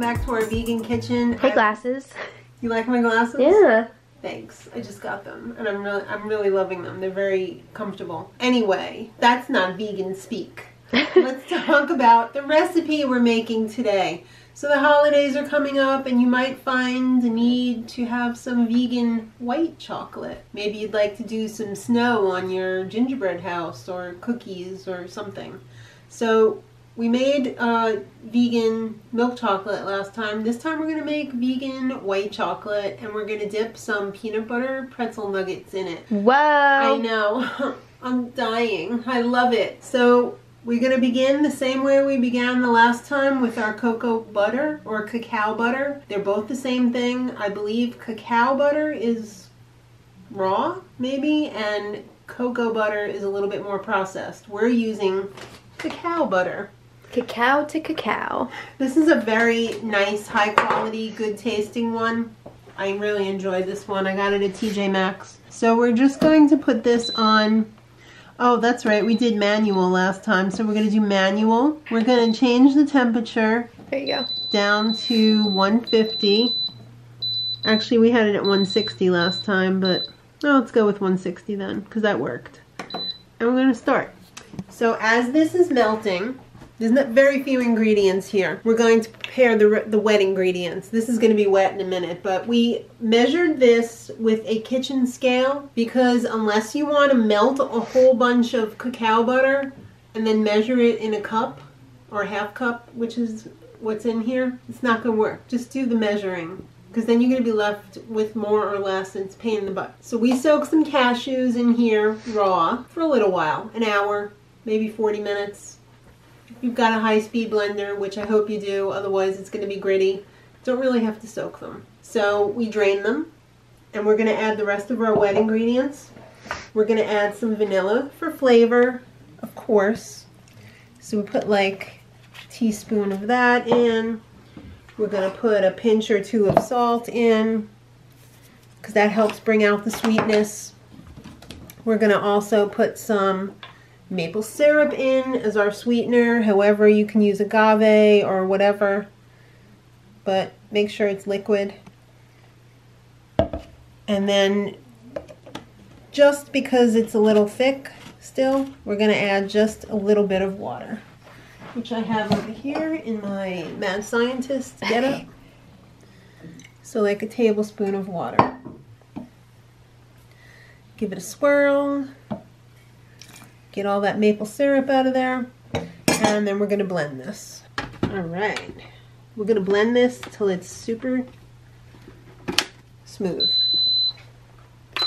back to our vegan kitchen. Hey, glasses. You like my glasses? Yeah. Thanks. I just got them, and I'm really loving them. They're very comfortable. Anyway, that's not vegan speak. Let's talk about the recipe we're making today. So the holidays are coming up, and you might find the need to have some vegan white chocolate. Maybe you'd like to do some snow on your gingerbread house or cookies or something. So we made vegan milk chocolate last time. This time we're going to make vegan white chocolate, and we're going to dip some peanut butter pretzel nuggets in it. Whoa! I know. I'm dying. I love it. So we're going to begin the same way we began the last time with our cocoa butter or cacao butter. They're both the same thing. I believe cacao butter is raw, maybe, and cocoa butter is a little bit more processed. We're using cacao butter. Cacao to cacao. This is a very nice, high quality, good tasting one. I really enjoyed this one. I got it at TJ Maxx. So we're just going to put this on. Oh, that's right. We did manual last time, so we're going to do manual. We're going to change the temperature. There you go. Down to 150. Actually, we had it at 160 last time, but no, let's go with 160 then, because that worked. And we're going to start. So as this is melting, there's not very few ingredients here. We're going to prepare the wet ingredients. This is going to be wet in a minute, but we measured this with a kitchen scale because unless you want to melt a whole bunch of cacao butter and then measure it in a cup or a half cup, which is what's in here, it's not going to work. Just do the measuring, because then you're going to be left with more or less, and it's a pain in the butt. So we soak some cashews in here raw for a little while, an hour, maybe 40 minutes. You've got a high-speed blender, which I hope you do, otherwise it's going to be gritty. Don't really have to soak them. So we drain them, and we're going to add the rest of our wet ingredients. We're going to add some vanilla for flavor, of course. So we put like a teaspoon of that in. We're going to put a pinch or two of salt in, because that helps bring out the sweetness. We're going to also put some maple syrup in as our sweetener. However, you can use agave or whatever, but make sure it's liquid. And then, just because it's a little thick still, we're going to add just a little bit of water, which I have over here in my Mad Scientist getup. So like a tablespoon of water. Give it a swirl. Get all that maple syrup out of there, and then we're going to blend this. Alright, we're going to blend this till it's super smooth. I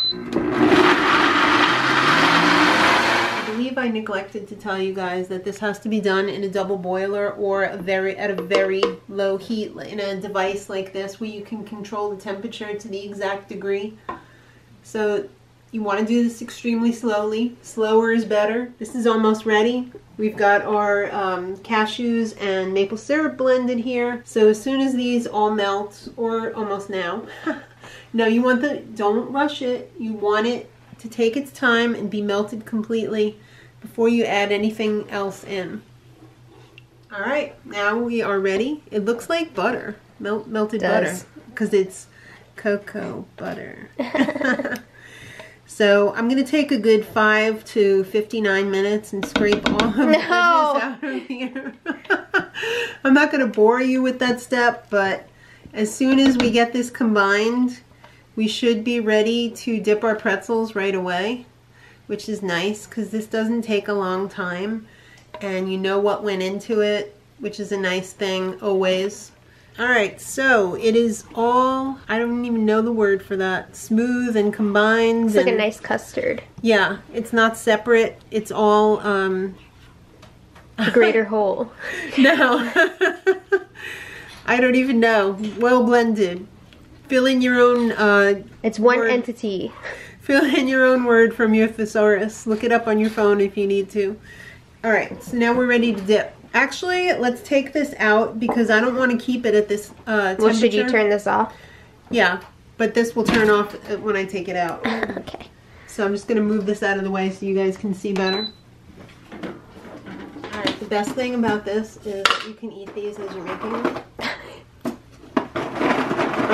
believe I neglected to tell you guys that this has to be done in a double boiler or at a very low heat in a device like this where you can control the temperature to the exact degree. So you want to do this extremely slowly. Slower is better. This is almost ready. We've got our cashews and maple syrup blended here. So as soon as these all melt, or almost now, no, you want don't rush it. You want it to take its time and be melted completely before you add anything else in. Alright, now we are ready. It looks like butter, melted butter, because it's cocoa butter. So I'm going to take a good 5 to 59 minutes and scrape all of the goodness out of here. I'm not going to bore you with that step, but as soon as we get this combined, we should be ready to dip our pretzels right away, which is nice because this doesn't take a long time and you know what went into it, which is a nice thing always. Alright, so it is all, I don't even know the word for that, smooth and combined. It's like a nice custard. Yeah, it's not separate. It's all the greater whole. No. I don't even know. Well blended. Fill in your own it's one word. entity. Fill in your own word from your thesaurus. Look it up on your phone if you need to. Alright, so now we're ready to dip. Actually, let's take this out because I don't want to keep it at this temperature. Well, should you turn this off? Yeah, but this will turn off when I take it out. Okay. So I'm just going to move this out of the way so you guys can see better. Alright, the best thing about this is you can eat these as you're making them.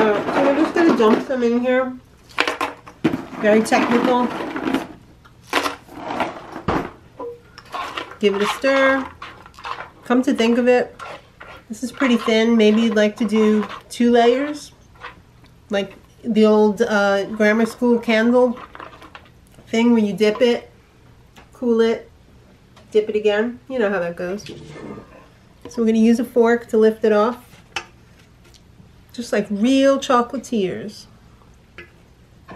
So we're just gonna dump some in here. Very technical. Give it a stir. Come to think of it, this is pretty thin. Maybe you'd like to do 2 layers, like the old grammar school candle thing where you dip it, cool it, dip it again. You know how that goes. So we're going to use a fork to lift it off, just like real chocolatiers.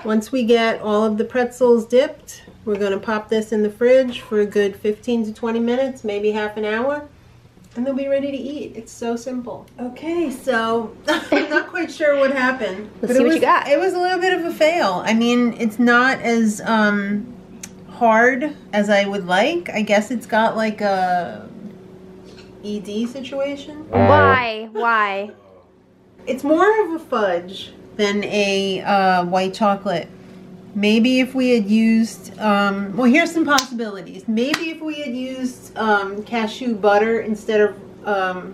Once we get all of the pretzels dipped, we're going to pop this in the fridge for a good 15 to 20 minutes, maybe half an hour. And they'll be ready to eat. It's so simple. Okay, so I'm not quite sure what happened. Let's see what you got. It was a little bit of a fail. I mean, it's not as hard as I would like. I guess it's got like a ED situation. Why? Why? It's more of a fudge than a white chocolate. Maybe if we had used, well, here's some possibilities. Maybe if we had used cashew butter instead of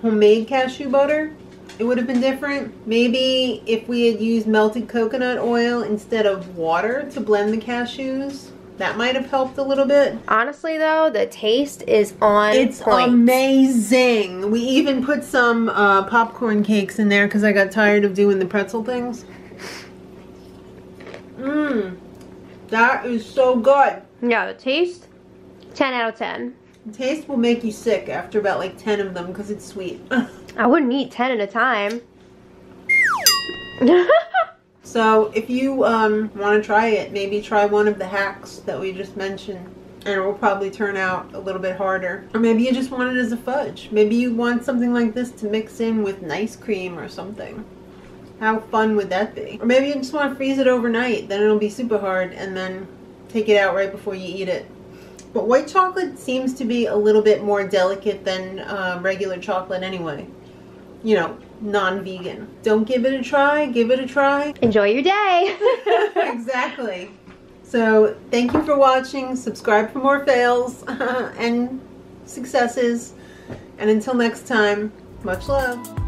homemade cashew butter, it would have been different. Maybe if we had used melted coconut oil instead of water to blend the cashews, that might have helped a little bit. Honestly, though, the taste is on point. It's amazing. We even put some popcorn cakes in there because I got tired of doing the pretzel things. That is so good. Yeah, the taste, 10 out of 10. The taste will make you sick after about like 10 of them because it's sweet. I wouldn't eat 10 at a time. So if you want to try it, maybe try one of the hacks that we just mentioned. And it will probably turn out a little bit harder. Or maybe you just want it as a fudge. Maybe you want something like this to mix in with nice cream or something. How fun would that be? Or maybe you just want to freeze it overnight, then it'll be super hard, and then take it out right before you eat it. But white chocolate seems to be a little bit more delicate than regular chocolate anyway. You know, non-vegan. Don't give it a try, give it a try. Enjoy your day. Exactly. So, thank you for watching. Subscribe for more fails and successes. And until next time, much love.